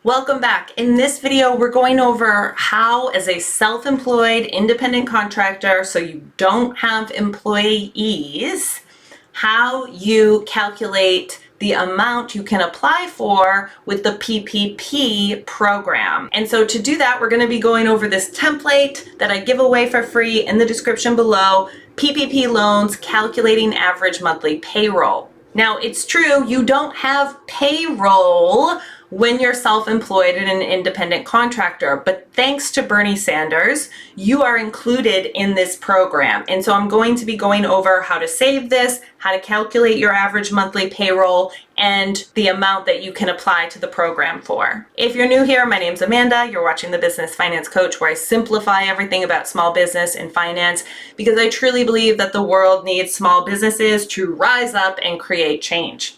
Welcome back. In this video, we're going over how, as a self-employed independent contractor, so you don't have employees, how you calculate the amount you can apply for with the PPP program. And so to do that, we're going to be going over this template that I give away for free in the description below, PPP loans calculating average monthly payroll. Now, it's true, you don't have payroll when you're self-employed and an independent contractor, but thanks to Bernie Sanders, you are included in this program. And so I'm going to be going over how to save this, how to calculate your average monthly payroll, and the amount that you can apply to the program for. If you're new here, my name's Amanda. You're watching The Business Finance Coach, where I simplify everything about small business and finance because I truly believe that the world needs small businesses to rise up and create change.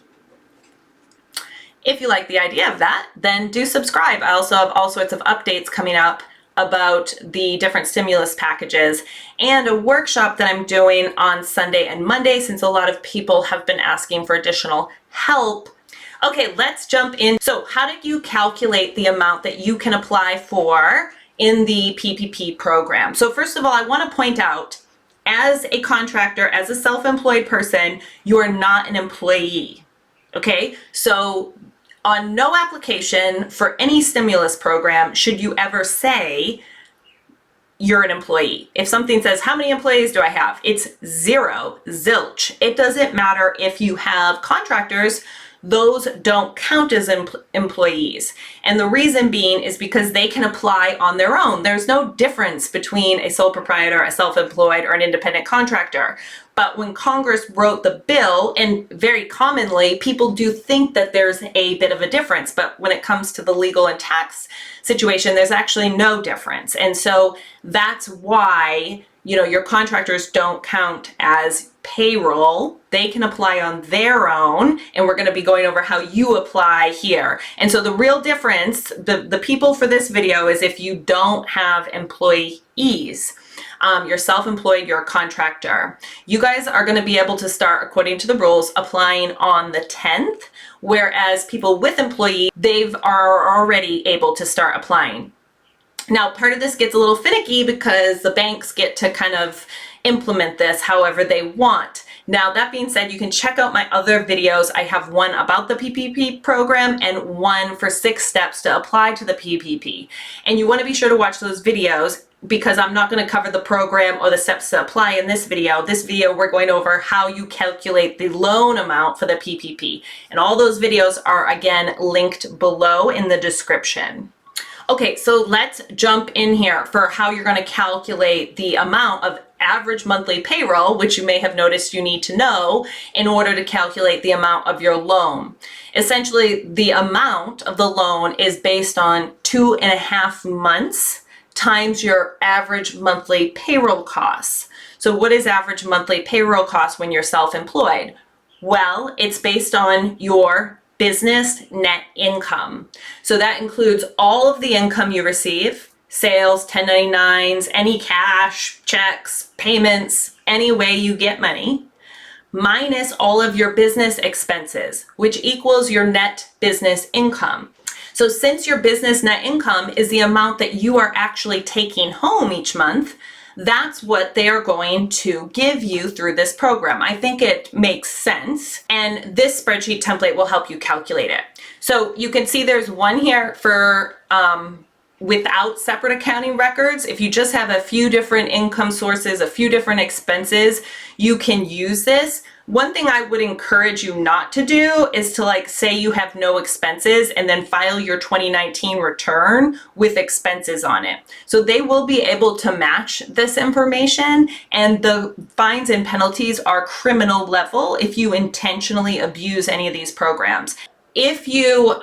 If you like the idea of that, then do subscribe. I also have all sorts of updates coming up about the different stimulus packages and a workshop that I'm doing on Sunday and Monday, since a lot of people have been asking for additional help. Okay, let's jump in. So how do you calculate the amount that you can apply for in the PPP program? So first of all, I want to point out, as a contractor, as a self-employed person, you are not an employee. Okay, so on no application for any stimulus program should you ever say you're an employee. If something says, how many employees do I have? It's zero, zilch. It doesn't matter if you have contractors, those don't count as employees. And the reason being is because they can apply on their own. There's no difference between a sole proprietor, a self-employed, or an independent contractor. But when Congress wrote the bill, and very commonly people do think that there's a bit of a difference, but when it comes to the legal and tax situation, there's actually no difference. And so that's why, your contractors don't count as payroll. They can apply on their own, and we're going to be going over how you apply here. And so the real difference, the people for this video, is if you don't have employees. You're self-employed, you're a contractor. You guys are going to be able to start, according to the rules, applying on the 10th, whereas people with employees, they are already able to start applying. Now, part of this gets a little finicky because the banks get to kind of implement this however they want. Now, that being said, you can check out my other videos. I have one about the PPP program and one for 6 steps to apply to the PPP. And you want to be sure to watch those videos, because I'm not going to cover the program or the steps to apply in this video. This video, we're going over how you calculate the loan amount for the PPP. And all those videos are, again, linked below in the description. Okay, so let's jump in here for how you're going to calculate the amount of average monthly payroll, which you may have noticed you need to know in order to calculate the amount of your loan. Essentially, the amount of the loan is based on 2.5 months times your average monthly payroll costs. So what is average monthly payroll cost when you're self-employed? Well, it's based on your business net income. So that includes all of the income you receive, sales, 1099s, any cash, checks, payments, any way you get money, minus all of your business expenses, which equals your net business income. So since your business net income is the amount that you are actually taking home each month, that's what they are going to give you through this program. I think it makes sense, and this spreadsheet template will help you calculate it. So you can see there's one here for without separate accounting records. If you just have a few different income sources, a few different expenses, you can use this. One thing I would encourage you not to do is to say you have no expenses and then file your 2019 return with expenses on it. So they will be able to match this information, and the fines and penalties are criminal level if you intentionally abuse any of these programs. If you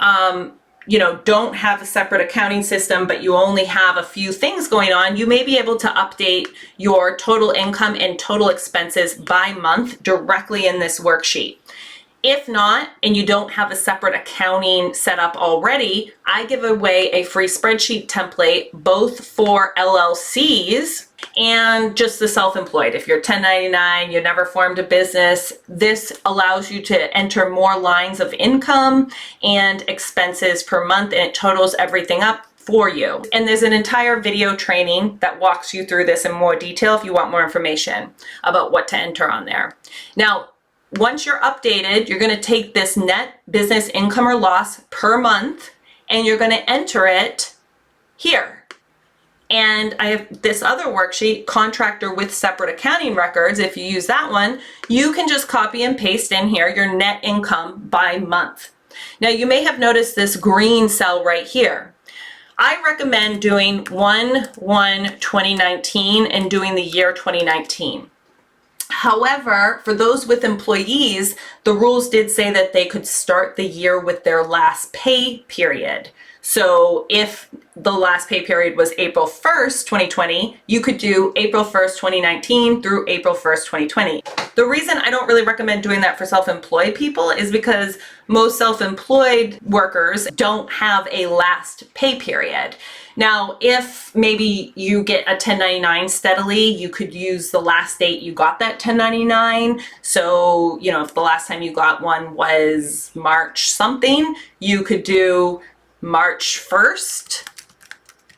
don't have a separate accounting system, but you only have a few things going on, you may be able to update your total income and total expenses by month directly in this worksheet. If not, and you don't have a separate accounting set up already, I give away a free spreadsheet template, both for LLCs and just the self-employed. If you're 1099, you never formed a business, this allows you to enter more lines of income and expenses per month, and it totals everything up for you. And there's an entire video training that walks you through this in more detail if you want more information about what to enter on there. Now, once you're updated, you're going to take this net business income or loss per month and you're going to enter it here. And I have this other worksheet, contractor with separate accounting records. If you use that one, you can just copy and paste in here your net income by month. Now, you may have noticed this green cell right here. I recommend doing 1/1/2019 and doing the year 2019. However, for those with employees, the rules did say that they could start the year with their last pay period. So if the last pay period was April 1st, 2020, you could do April 1st, 2019 through April 1st, 2020. The reason I don't really recommend doing that for self-employed people is because most self-employed workers don't have a last pay period. Now, if maybe you get a 1099 steadily, you could use the last date you got that 1099. So, if the last time you got one was March something, you could do March 1st,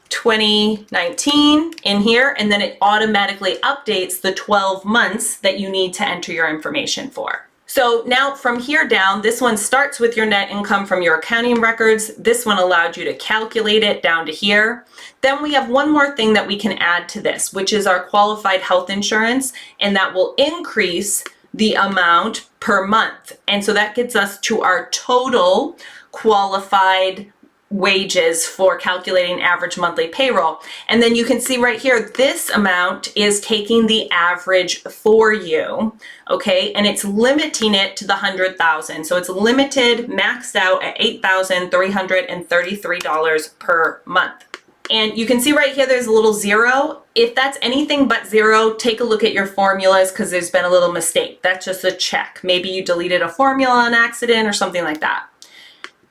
2019 in here, and then it automatically updates the 12 months that you need to enter your information for. So now from here down, this one starts with your net income from your accounting records. This one allowed you to calculate it down to here. Then we have one more thing that we can add to this, which is our qualified health insurance, and that will increase the amount per month. And so that gets us to our total qualified wages for calculating average monthly payroll. And then you can see right here, this amount is taking the average for you, okay? And it's limiting it to the 100,000. So it's limited, maxed out at $8,333 per month. And you can see right here, there's a little zero. If that's anything but zero, take a look at your formulas because there's been a little mistake. That's just a check. Maybe you deleted a formula on accident or something like that.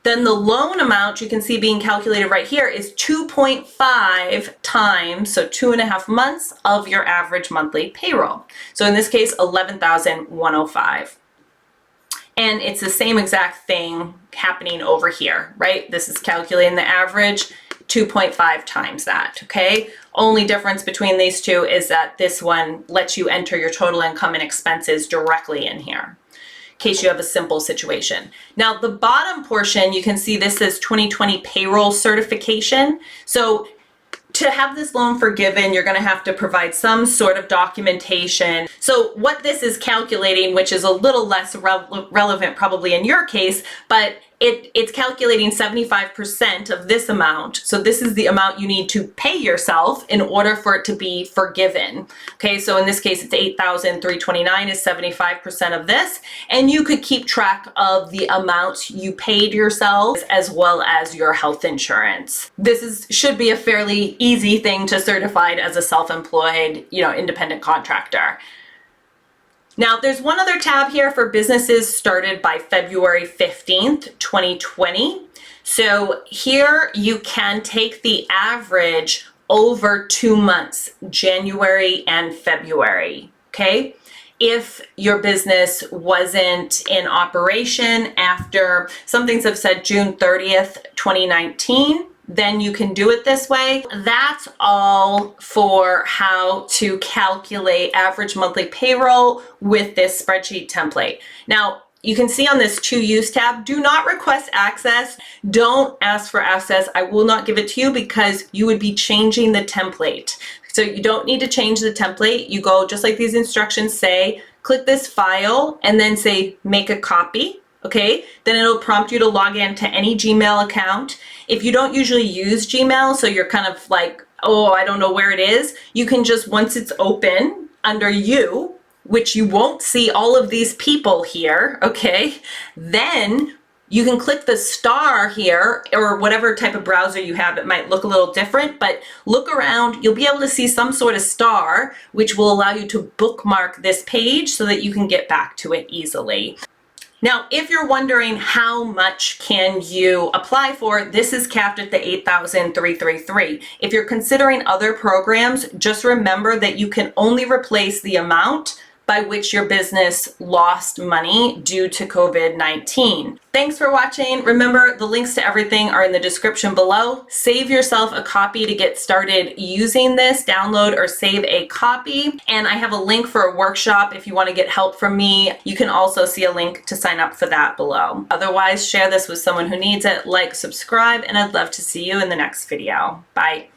Then the loan amount you can see being calculated right here is 2.5 times, so 2.5 months of your average monthly payroll. So in this case, 11,105. And it's the same exact thing happening over here, right? This is calculating the average, 2.5 times that, okay? Only difference between these two is that this one lets you enter your total income and expenses directly in here, in case you have a simple situation. Now the bottom portion, you can see this says 2020 Payroll Certification. So to have this loan forgiven, you're gonna have to provide some sort of documentation. So what this is calculating, which is a little less relevant probably in your case, but it's calculating 75% of this amount. So this is the amount you need to pay yourself in order for it to be forgiven. Okay, so in this case, it's 8,329 is 75% of this. And you could keep track of the amounts you paid yourself as well as your health insurance. This should be a fairly easy thing to certify as a self-employed, independent contractor. Now, there's one other tab here for businesses started by February 15th, 2020. So here you can take the average over 2 months, January and February, okay? If your business wasn't in operation after, some things have said June 30th, 2019, then you can do it this way. That's all for how to calculate average monthly payroll with this spreadsheet template. Now, you can see on this To Use tab, do not request access. Don't ask for access. I will not give it to you because you would be changing the template. So you don't need to change the template. You go just like these instructions say, click this file and then say make a copy. Okay, then it'll prompt you to log in to any Gmail account. If you don't usually use Gmail, so you're kind of like, oh, I don't know where it is, you can just, once it's open under you, which you won't see all of these people here, okay, then you can click the star here, or whatever type of browser you have. It might look a little different, but look around, you'll be able to see some sort of star, which will allow you to bookmark this page so that you can get back to it easily. Now, if you're wondering how much can you apply for, this is capped at the $8,333. If you're considering other programs, just remember that you can only replace the amount by which your business lost money due to COVID-19. Thanks for watching. Remember, the links to everything are in the description below. Save yourself a copy to get started using this. Download or save a copy. And I have a link for a workshop if you want to get help from me. You can also see a link to sign up for that below. Otherwise, share this with someone who needs it, like, subscribe, and I'd love to see you in the next video. Bye.